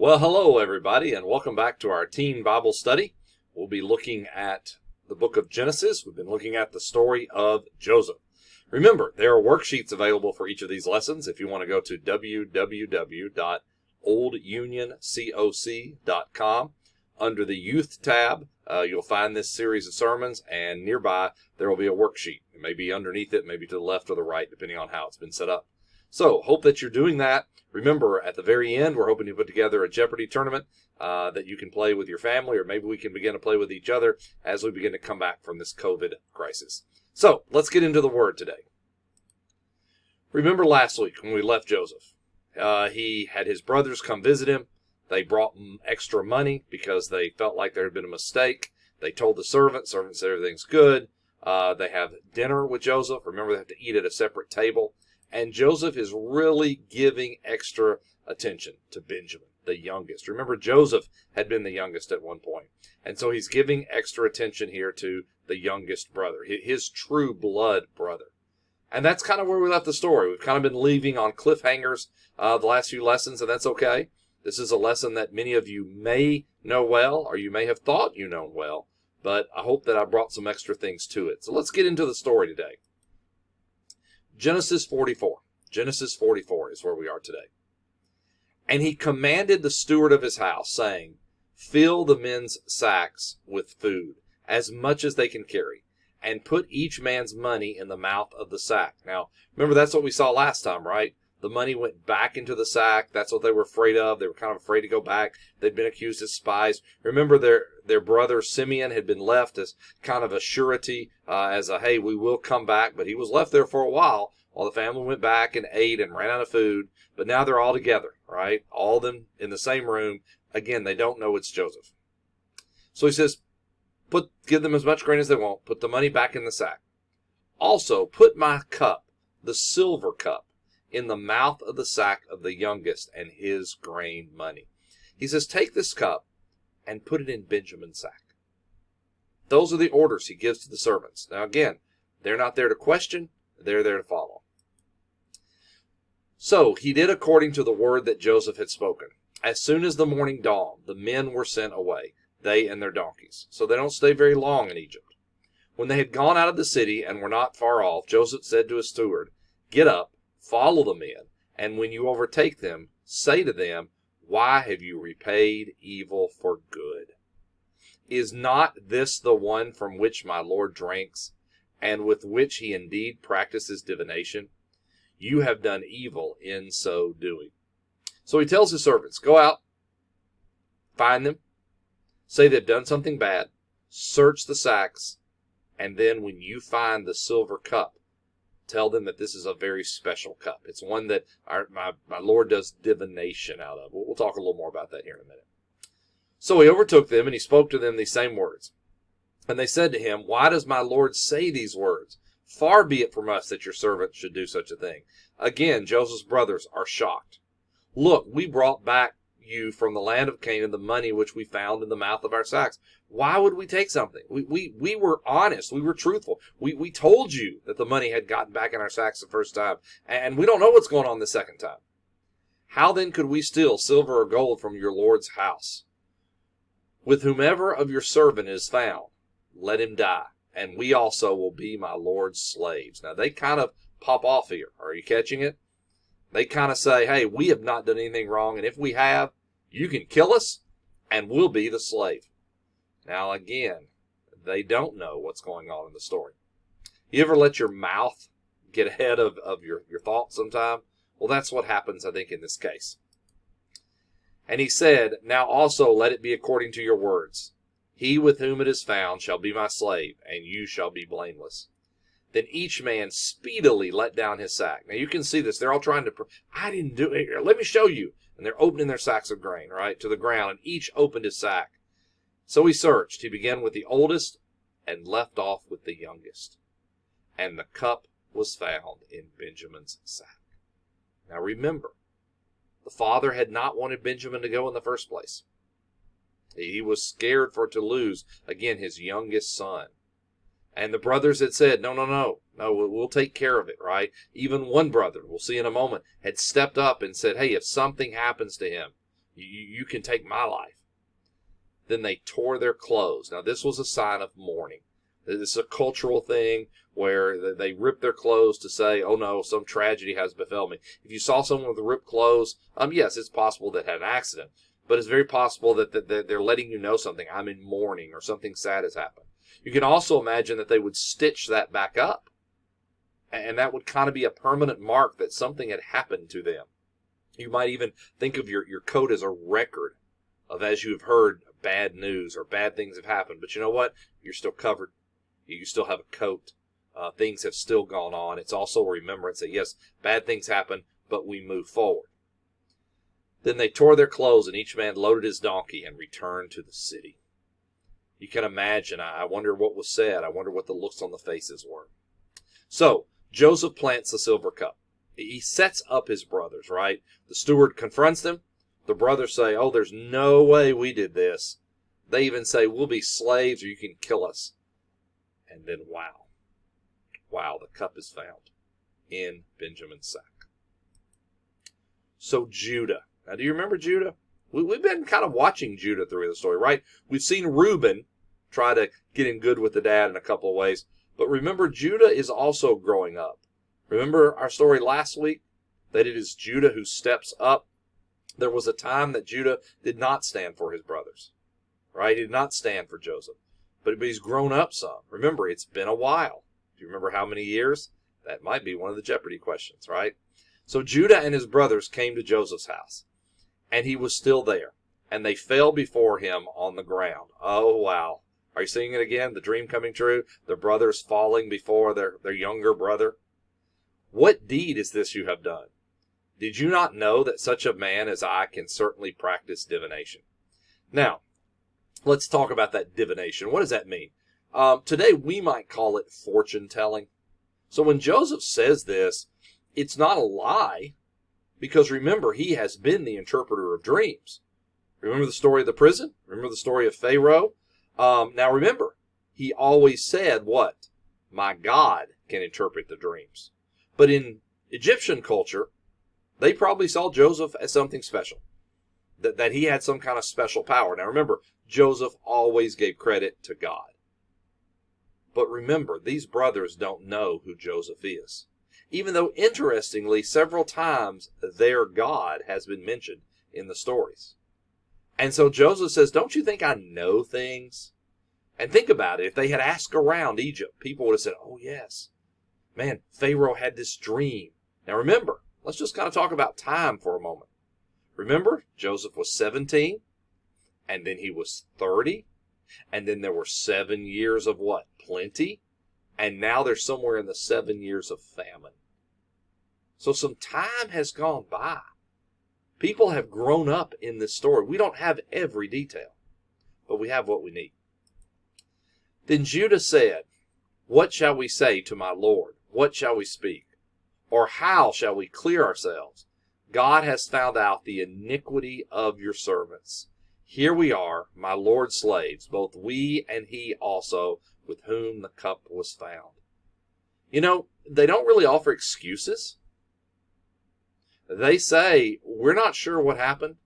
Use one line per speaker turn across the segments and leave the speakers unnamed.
Well, hello, everybody, and welcome back to our teen Bible study. We'll be looking at the book of Genesis. We've been looking at the story of Joseph. Remember, there are worksheets available for each of these lessons. If you want to go to www.oldunioncoc.com, under the Youth tab, you'll find this series of sermons, and nearby there will be a worksheet. It may be underneath it, maybe to the left or the right, depending on how it's been set up. So, hope that you're doing that. Remember, at the very end, we're hoping to put together a Jeopardy tournament that you can play with your family, or maybe we can begin to play with each other as we begin to come back from this COVID crisis. So, let's get into the Word today. Remember last week when we left Joseph, he had his brothers come visit him. They brought him extra money because they felt like there had been a mistake. They told the servant said everything's good. They have dinner with Joseph. Remember, they have to eat at a separate table. And Joseph is really giving extra attention to Benjamin, the youngest. Remember, Joseph had been the youngest at one point. And so he's giving extra attention here to the youngest brother, his true blood brother. And that's kind of where we left the story. We've kind of been leaving on cliffhangers the last few lessons, and that's okay. This is a lesson that many of you may know well, or you may have thought you know well, but I hope that I brought some extra things to it. So let's get into the story today. Genesis 44. Genesis 44 is where we are today. And he commanded the steward of his house, saying, fill the men's sacks with food, as much as they can carry, and put each man's money in the mouth of the sack. Now, remember, that's what we saw last time, right? The money went back into the sack. That's what they were afraid of. They were kind of afraid to go back. They'd been accused as spies. Remember, their brother Simeon had been left as kind of a surety, as a, hey, we will come back. But he was left there for a while the family went back and ate and ran out of food. But now they're all together, right? All of them in the same room. Again, they don't know it's Joseph. So he says, give them as much grain as they want. Put the money back in the sack. Also, put my cup, the silver cup, in the mouth of the sack of the youngest and his grain money. He says, take this cup and put it in Benjamin's sack. Those are the orders he gives to the servants. Now again, they're not there to question, they're there to follow. So he did according to the word that Joseph had spoken. As soon as the morning dawned, the men were sent away, they and their donkeys. So they don't stay very long in Egypt. When they had gone out of the city and were not far off, Joseph said to his steward, get up, follow the men, and when you overtake them, say to them, why have you repaid evil for good? Is not this the one from which my Lord drinks, and with which he indeed practices divination? You have done evil in so doing. So he tells his servants, go out, find them, say they've done something bad, search the sacks, and then when you find the silver cup, tell them that this is a very special cup. It's one that my Lord does divination out of. We'll talk a little more about that here in a minute. So he overtook them, and he spoke to them these same words. And they said to him, why does my Lord say these words? Far be it from us that your servant should do such a thing. Again, Joseph's brothers are shocked. Look, we brought back you from the land of Canaan the money which we found in the mouth of our sacks. Why would we take something? We were honest. We were truthful. We told you that the money had gotten back in our sacks the first time, and we don't know what's going on the second time. How then could we steal silver or gold from your Lord's house? With whomever of your servant is found, let him die, and we also will be my Lord's slaves. Now, they kind of pop off here. Are you catching it? They kind of say, hey, we have not done anything wrong, and if we have, you can kill us, and we'll be the slave. Now, again, they don't know what's going on in the story. You ever let your mouth get ahead of your thoughts sometime? Well, that's what happens, I think, in this case. And he said, now also let it be according to your words. He with whom it is found shall be my slave, and you shall be blameless. Then each man speedily let down his sack. Now you can see this. They're all trying to, I didn't do it. Let me show you. And they're opening their sacks of grain, right, to the ground. And each opened his sack. So he searched. He began with the oldest and left off with the youngest. And the cup was found in Benjamin's sack. Now remember, the father had not wanted Benjamin to go in the first place. He was scared to lose, again, his youngest son. And the brothers had said, no, we'll take care of it, right? Even one brother, we'll see in a moment, had stepped up and said, hey, if something happens to him, You can take my life. Then they tore their clothes. Now, this was a sign of mourning. This is a cultural thing where they rip their clothes to say, oh no, some tragedy has befell me. If you saw someone with ripped clothes, yes, it's possible that had an accident. But it's very possible that they're letting you know something. I'm in mourning, or something sad has happened. You can also imagine that they would stitch that back up. And that would kind of be a permanent mark that something had happened to them. You might even think of your coat as a record of, as you've heard bad news or bad things have happened. But you know what? You're still covered. You still have a coat. Things have still gone on. It's also a remembrance that, yes, bad things happen, but we move forward. Then they tore their clothes, and each man loaded his donkey and returned to the city. You can imagine. I wonder what was said. I wonder what the looks on the faces were. So, Joseph plants the silver cup. He sets up his brothers, right? The steward confronts them. The brothers say, oh, there's no way we did this. They even say, we'll be slaves or you can kill us. And then, wow, the cup is found in Benjamin's sack. So Judah. Now, do you remember Judah? We've been kind of watching Judah through the story, right? We've seen Reuben try to get in good with the dad in a couple of ways. But remember, Judah is also growing up. Remember our story last week? That it is Judah who steps up. There was a time that Judah did not stand for his brothers, right? He did not stand for Joseph. But he's grown up some. Remember, it's been a while. Do you remember how many years? That might be one of the Jeopardy questions, right? So Judah and his brothers came to Joseph's house, and he was still there. And they fell before him on the ground. Oh, wow. Are you seeing it again? The dream coming true? The brothers falling before their younger brother? What deed is this you have done? Did you not know that such a man as I can certainly practice divination? Now, let's talk about that divination. What does that mean? Today, we might call it fortune telling. So when Joseph says this, it's not a lie, because remember, he has been the interpreter of dreams. Remember the story of the prison? Remember the story of Pharaoh? Now remember, he always said what? My God can interpret the dreams. But in Egyptian culture, they probably saw Joseph as something special. That he had some kind of special power. Now remember, Joseph always gave credit to God. But remember, these brothers don't know who Joseph is. Even though, interestingly, several times their God has been mentioned in the stories. And so Joseph says, don't you think I know things? And think about it. If they had asked around Egypt, people would have said, oh, yes. Man, Pharaoh had this dream. Now remember, let's just kind of talk about time for a moment. Remember, Joseph was 17, and then he was 30, and then there were 7 years of what? Plenty. And now they're somewhere in the 7 years of famine. So some time has gone by. People have grown up in this story. We don't have every detail, but we have what we need. Then Judah said, what shall we say to my Lord? What shall we speak? Or how shall we clear ourselves? God has found out the iniquity of your servants. Here we are, my Lord's slaves, both we and he also, with whom the cup was found. You know, they don't really offer excuses. They say, we're not sure what happened.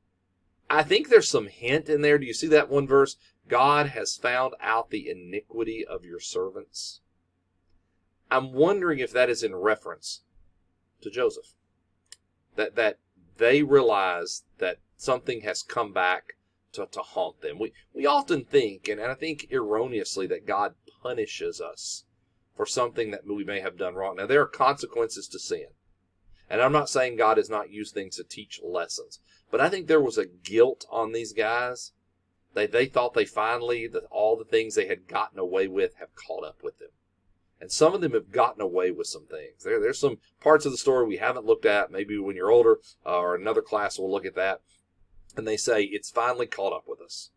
I think there's some hint in there. Do you see that one verse? God has found out the iniquity of your servants. I'm wondering if that is in reference to Joseph. That they realize that something has come back to haunt them. We often think, and I think erroneously, that God punishes us for something that we may have done wrong. Now, there are consequences to sin. And I'm not saying God has not used things to teach lessons. But I think there was a guilt on these guys. They thought they finally, that all the things they had gotten away with have caught up with them. And some of them have gotten away with some things. There's some parts of the story we haven't looked at. Maybe when you're older or another class will look at that. And they say, it's finally caught up with us.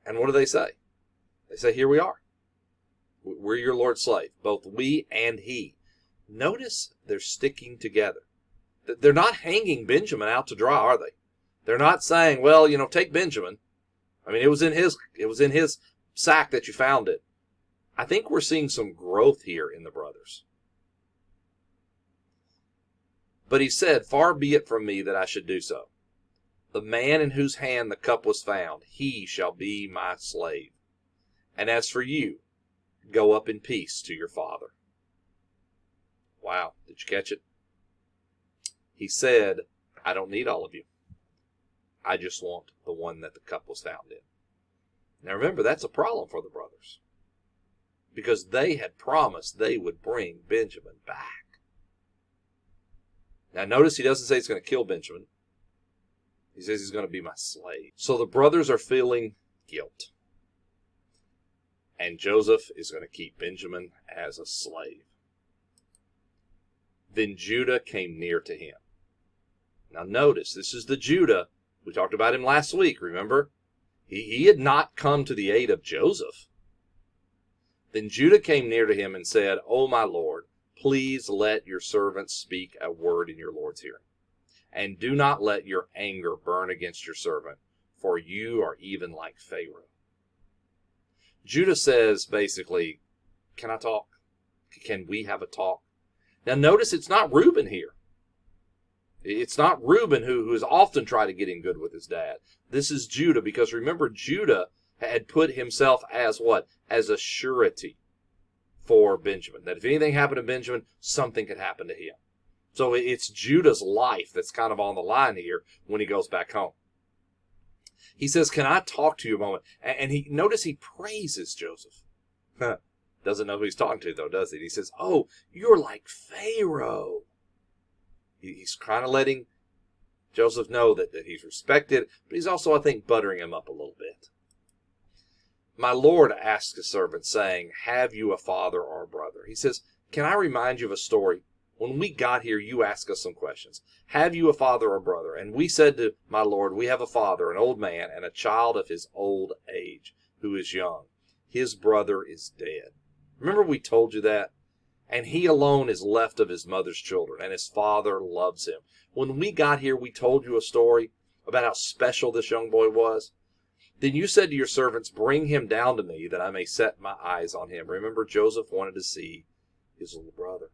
And what do they say? They say, here we are. We're your Lord's slave, both we and he. Notice they're sticking together. They're not hanging Benjamin out to dry, are they? They're not saying, well, take Benjamin. I mean, it was in his sack that you found it. I think we're seeing some growth here in the brothers. But he said, far be it from me that I should do so. The man in whose hand the cup was found, he shall be my slave. And as for you, go up in peace to your father." Wow, did you catch it? He said, "I don't need all of you. I just want the one that the cup was found in." Now remember, that's a problem for the brothers, because they had promised they would bring Benjamin back. Now notice he doesn't say he's going to kill Benjamin. He says he's going to be my slave. So the brothers are feeling guilt. And Joseph is going to keep Benjamin as a slave. Then Judah came near to him. Now notice, this is the Judah. We talked about him last week, remember? He had not come to the aid of Joseph. Then Judah came near to him and said, "O my Lord, please let your servant speak a word in your Lord's hearing. And do not let your anger burn against your servant, for you are even like Pharaoh." Judah says, basically, can I talk? Can we have a talk? Now notice it's not Reuben here. It's not Reuben who has often tried to get in good with his dad. This is Judah, because remember, Judah had put himself as what? As a surety for Benjamin. That if anything happened to Benjamin, something could happen to him. So it's Judah's life that's kind of on the line here when he goes back home. He says, "Can I talk to you a moment?" And notice he praises Joseph. Doesn't know who he's talking to, though, does he? He says, "Oh, you're like Pharaoh." He's kind of letting Joseph know that he's respected, but he's also, I think, buttering him up a little bit. "My Lord asked his servant, saying, 'Have you a father or a brother?'" He says, "Can I remind you of a story? When we got here, you asked us some questions. 'Have you a father or brother?' And we said to my Lord, 'We have a father, an old man, and a child of his old age, who is young. His brother is dead.' Remember we told you that? And he alone is left of his mother's children, and his father loves him. When we got here, we told you a story about how special this young boy was. Then you said to your servants, 'Bring him down to me, that I may set my eyes on him.'" Remember, Joseph wanted to see his little brother.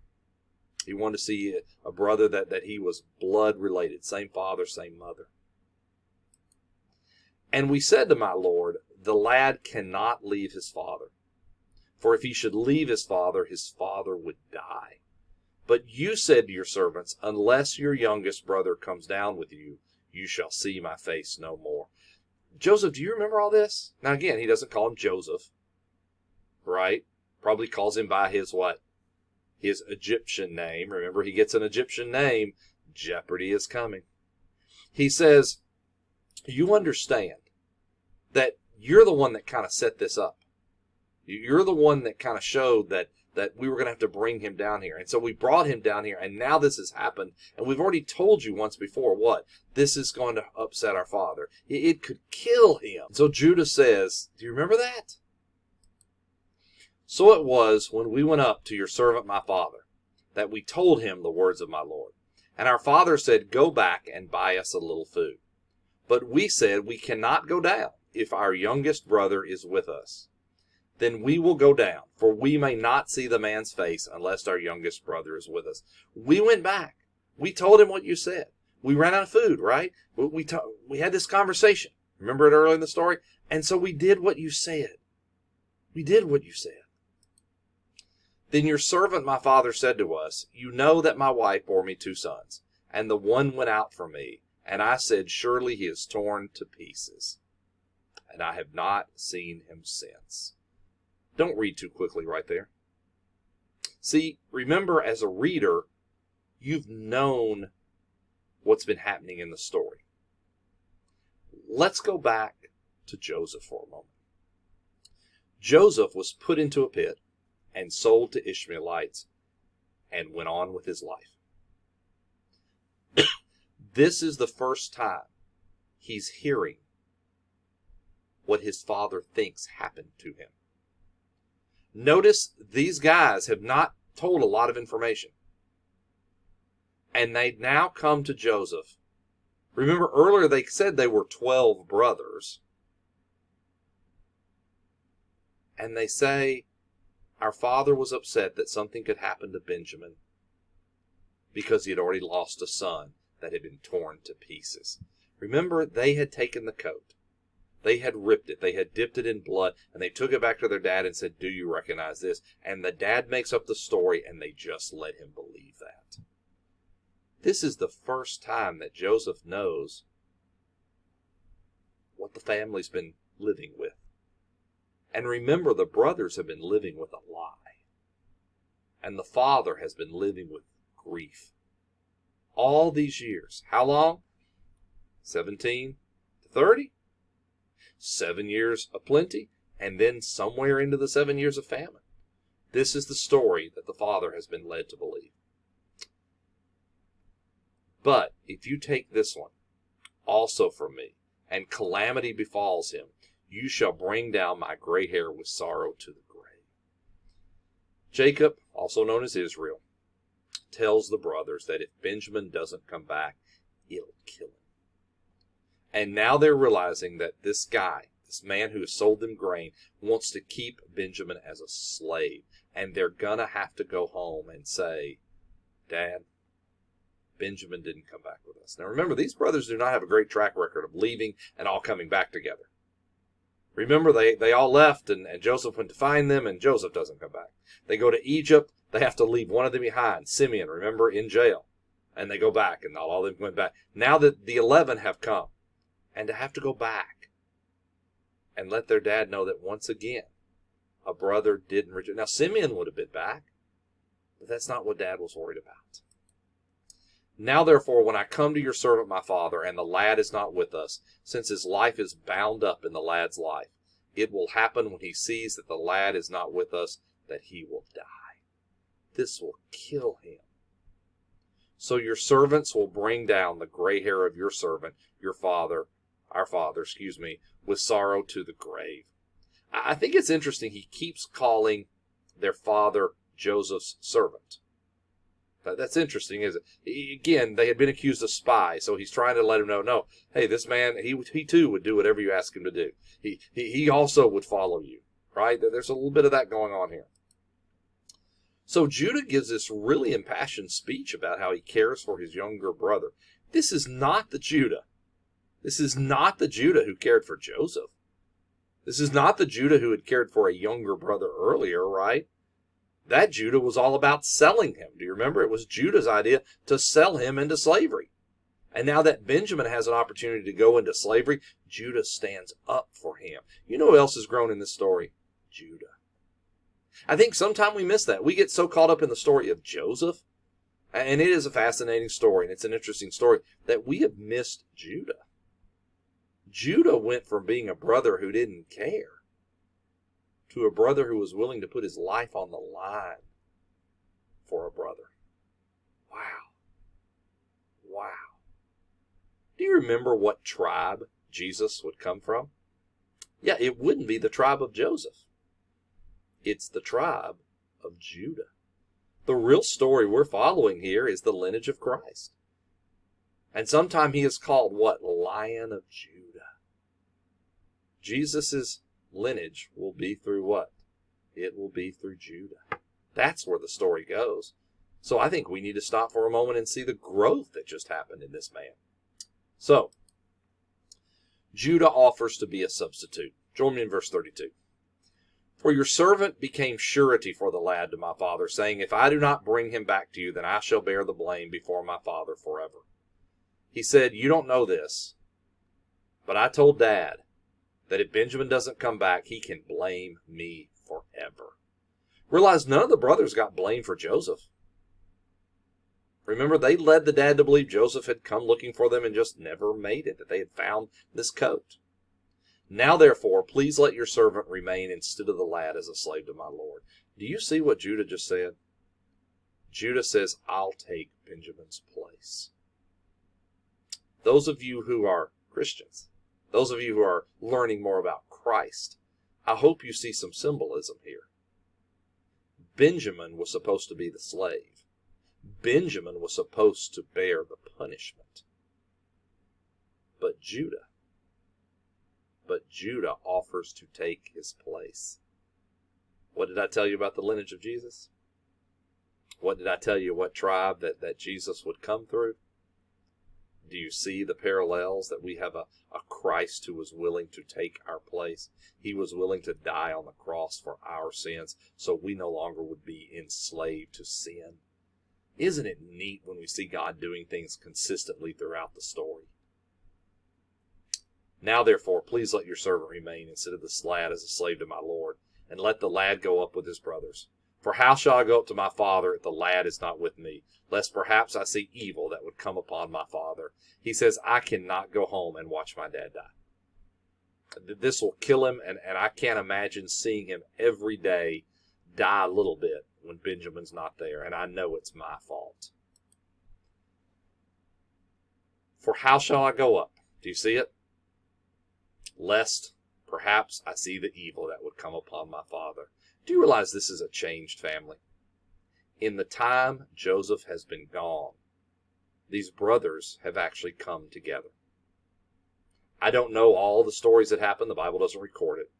He wanted to see a brother that he was blood related, same father, same mother. "And we said to my Lord, 'The lad cannot leave his father. For if he should leave his father would die.' But you said to your servants, 'Unless your youngest brother comes down with you, you shall see my face no more.'" Joseph, do you remember all this? Now again, he doesn't call him Joseph, right? Probably calls him by his what? His Egyptian name. Remember, he gets an Egyptian name. Jeopardy is coming. He says, "You understand that you're the one that kind of set this up. You're the one that kind of showed that we were going to have to bring him down here. And so we brought him down here, and now this has happened. And we've already told you once before what? This is going to upset our father. It could kill him." So Judah says, do you remember that? "So it was when we went up to your servant my father, that we told him the words of my Lord. And our father said, 'Go back and buy us a little food.' But we said, 'We cannot go down if our youngest brother is with us. Then we will go down, for we may not see the man's face unless our youngest brother is with us.'" We went back. We told him what you said. We ran out of food, right? We had this conversation. Remember it earlier in the story? And so we did what you said. We did what you said. "Then your servant my father said to us, 'You know that my wife bore me 2 sons, and the one went out from me. And I said, surely he is torn to pieces. And I have not seen him since.'" Don't read too quickly right there. See, remember, as a reader, you've known what's been happening in the story. Let's go back to Joseph for a moment. Joseph was put into a pit and sold to Ishmaelites and went on with his life. This is the first time he's hearing what his father thinks happened to him. Notice these guys have not told a lot of information. And they now come to Joseph. Remember earlier they said they were 12 brothers. And they say, "Our father was upset that something could happen to Benjamin because he had already lost a son that had been torn to pieces." Remember, they had taken the coat. They had ripped it. They had dipped it in blood, and they took it back to their dad and said, "Do you recognize this?" And the dad makes up the story, and they just let him believe that. This is the first time that Joseph knows what the family's been living with. And remember, the brothers have been living with a lie. And the father has been living with grief. All these years. How long? 17 to 30? 7 years of plenty, and then somewhere into the 7 years of famine. This is the story that the father has been led to believe. But if you take this one also from me, and calamity befalls him, you shall bring down my gray hair with sorrow to the grave. Jacob, also known as Israel, tells the brothers that if Benjamin doesn't come back, it'll kill him. And now they're realizing that this guy, this man who has sold them grain, wants to keep Benjamin as a slave. And they're going to have to go home and say, "Dad, Benjamin didn't come back with us." Now remember, these brothers do not have a great track record of leaving and all coming back together. Remember, they all left, and Joseph went to find them, and Joseph doesn't come back. They go to Egypt. They have to leave one of them behind, Simeon, remember, in jail. And they go back, and all of them went back. Now that the 11 have come, and to have to go back and let their dad know that once again, a brother didn't return. Now, Simeon would have been back, but that's not what Dad was worried about. "Now, therefore, when I come to your servant my father, and the lad is not with us, since his life is bound up in the lad's life, it will happen when he sees that the lad is not with us, that he will die. This will kill him. So your servants will bring down the gray hair of your servant, our father, with sorrow to the grave." I think it's interesting he keeps calling their father Joseph's servant. That's interesting, isn't it? Again, they had been accused of spy, so he's trying to let him know, no, hey, this man, he too would do whatever you ask him to do. He also would follow you, right? There's a little bit of that going on here. So Judah gives this really impassioned speech about how he cares for his younger brother. This is not the Judah. This is not the Judah who cared for Joseph. This is not the Judah who had cared for a younger brother earlier, right? That Judah was all about selling him. Do you remember? It was Judah's idea to sell him into slavery. And now that Benjamin has an opportunity to go into slavery, Judah stands up for him. You know who else has grown in this story? Judah. I think sometimes we miss that. We get so caught up in the story of Joseph, and it is a fascinating story, and it's an interesting story, that we have missed Judah. Judah went from being a brother who didn't care to a brother who was willing to put his life on the line for a brother. Wow. Wow. Do you remember what tribe Jesus would come from? Yeah, it wouldn't be the tribe of Joseph. It's the tribe of Judah. The real story we're following here is the lineage of Christ. And sometime he is called what? Lion of Judah. Jesus' lineage will be through what? It will be through Judah. That's where the story goes. So I think we need to stop for a moment and see the growth that just happened in this man. So, Judah offers to be a substitute. Join me in verse 32. "For your servant became surety for the lad to my father, saying, if I do not bring him back to you, then I shall bear the blame before my father forever. He said, you don't know this, but I told Dad that if Benjamin doesn't come back, he can blame me forever." Realize none of the brothers got blamed for Joseph. Remember, they led the dad to believe Joseph had come looking for them and just never made it, that they had found this coat. "Now, therefore, please let your servant remain instead of the lad as a slave to my Lord." Do you see what Judah just said? Judah says, I'll take Benjamin's place. Those of you who are Christians, those of you who are learning more about Christ, I hope you see some symbolism here. Benjamin was supposed to be the slave. Benjamin was supposed to bear the punishment. But Judah offers to take his place. What did I tell you about the lineage of Jesus? What did I tell you what tribe that Jesus would come through? Do you see the parallels that we have a Christ who was willing to take our place? He was willing to die on the cross for our sins so we no longer would be enslaved to sin. Isn't it neat when we see God doing things consistently throughout the story? Now, therefore, please let your servant remain instead of this lad as a slave to my Lord, and let the lad go up with his brothers. For how shall I go up to my father if the lad is not with me, lest perhaps I see evil that would come upon my father? He says, I cannot go home and watch my dad die. This will kill him, and I can't imagine seeing him every day die a little bit when Benjamin's not there, and I know it's my fault. For how shall I go up? Do you see it? Lest perhaps I see the evil that would come upon my father. Do you realize this is a changed family? In the time Joseph has been gone, these brothers have actually come together. I don't know all the stories that happened. The Bible doesn't record it.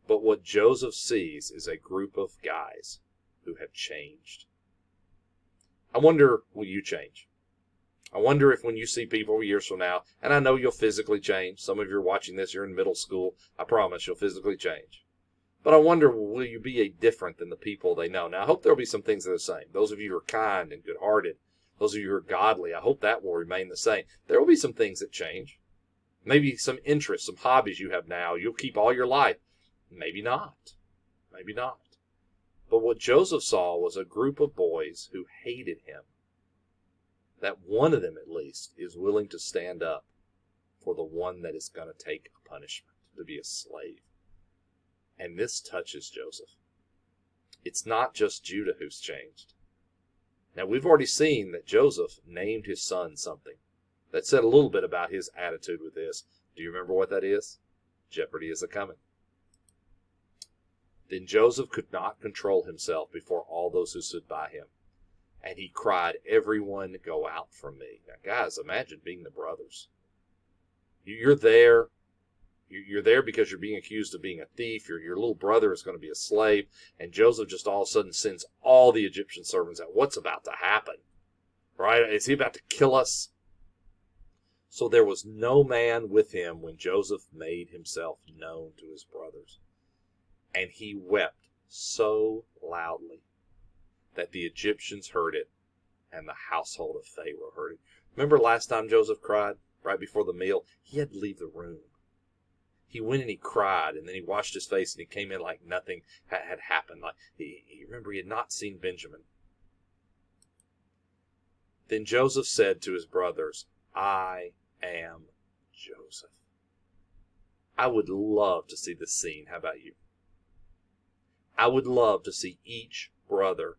But what Joseph sees is a group of guys who have changed. I wonder, will you change? I wonder if when you see people years from now, and I know you'll physically change. Some of you are watching this, you're in middle school. I promise you'll physically change. But I wonder, will you be different than the people they know? Now, I hope there'll be some things that are the same. Those of you who are kind and good-hearted, those of you who are godly, I hope that will remain the same. There will be some things that change. Maybe some interests, some hobbies you have now, you'll keep all your life. Maybe not. Maybe not. But what Joseph saw was a group of boys who hated him. That one of them, at least, is willing to stand up for the one that is going to take a punishment, to be a slave. And this touches Joseph. It's not just Judah who's changed. Now, we've already seen that Joseph named his son something. That said a little bit about his attitude with this. Do you remember what that is? Jeopardy is a-coming. Then Joseph could not control himself before all those who stood by him. And he cried, everyone go out from me. Now, guys, imagine being the brothers. You're there. You're there because you're being accused of being a thief. Your little brother is going to be a slave. And Joseph just all of a sudden sends all the Egyptian servants out. What's about to happen? Right? Is he about to kill us? So there was no man with him when Joseph made himself known to his brothers. And he wept so loudly that the Egyptians heard it, and the household of Pharaoh heard it. Remember last time Joseph cried, right before the meal? He had to leave the room. He went and he cried, and then he washed his face, and he came in like nothing had happened. Like remember, he had not seen Benjamin. Then Joseph said to his brothers, I am Joseph. I would love to see this scene. How about you? I would love to see each brother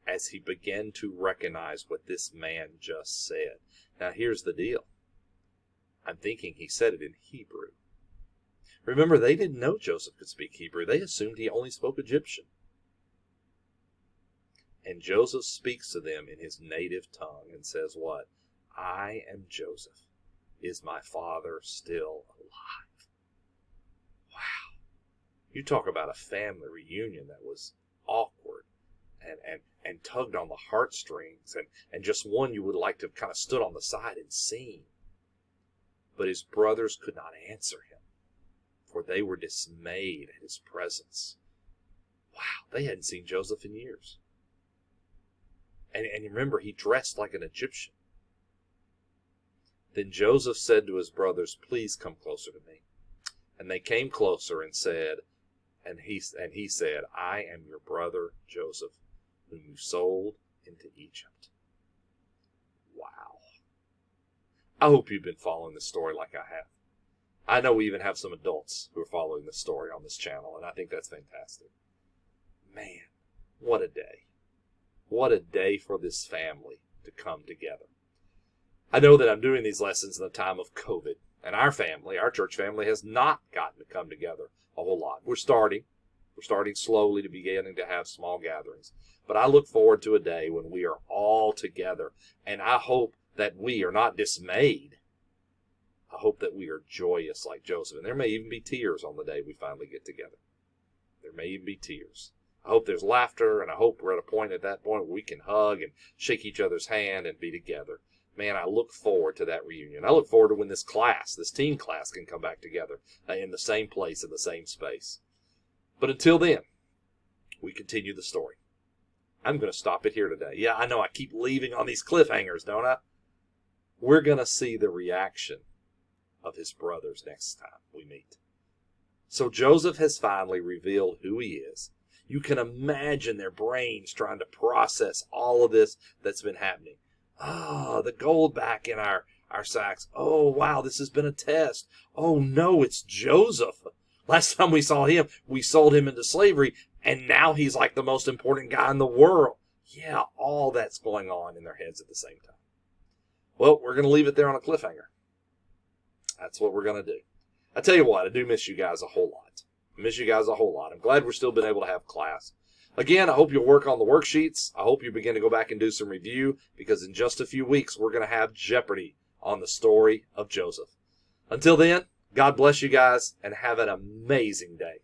as he began to recognize what this man just said. Now, here's the deal. I'm thinking he said it in Hebrew. Remember, they didn't know Joseph could speak Hebrew. They assumed he only spoke Egyptian. And Joseph speaks to them in his native tongue and says what? I am Joseph. Is my father still alive? Wow. You talk about a family reunion that was awkward and tugged on the heartstrings and just one you would like to have kind of stood on the side and seen. But his brothers could not answer him, for they were dismayed at his presence. Wow, they hadn't seen Joseph in years. And remember, he dressed like an Egyptian. Then Joseph said to his brothers, please come closer to me. And they came closer and said, and he said, I am your brother Joseph, whom you sold into Egypt. Wow. I hope you've been following this story like I have. I know we even have some adults who are following this story on this channel, and I think that's fantastic. Man, what a day. What a day for this family to come together. I know that I'm doing these lessons in the time of COVID, and our family, our church family, has not gotten to come together a whole lot. We're starting slowly to beginning to have small gatherings. But I look forward to a day when we are all together, and I hope that we are not dismayed. I hope that we are joyous like Joseph, and there may even be tears on the day we finally get together. There may even be tears. I hope there's laughter, and I hope we're at a point at that point where we can hug and shake each other's hand and be together. Man, I look forward to that reunion. I look forward to when this class, this teen class, can come back together in the same place, in the same space. But until then, we continue the story. I'm going to stop it here today. Yeah, I know I keep leaving on these cliffhangers, don't I? We're going to see the reaction of his brothers next time we meet. So Joseph has finally revealed who he is. You can imagine their brains trying to process all of this that's been happening. The gold back in our sacks. Oh, wow, this has been a test. Oh, no, it's Joseph. Last time we saw him, we sold him into slavery, and now he's like the most important guy in the world. Yeah, all that's going on in their heads at the same time. Well, we're going to leave it there on a cliffhanger. That's what we're going to do. I tell you what, I do miss you guys a whole lot. I miss you guys a whole lot. I'm glad we're still been able to have class. Again, I hope you'll work on the worksheets. I hope you begin to go back and do some review, because in just a few weeks, we're going to have Jeopardy on the story of Joseph. Until then, God bless you guys, and have an amazing day.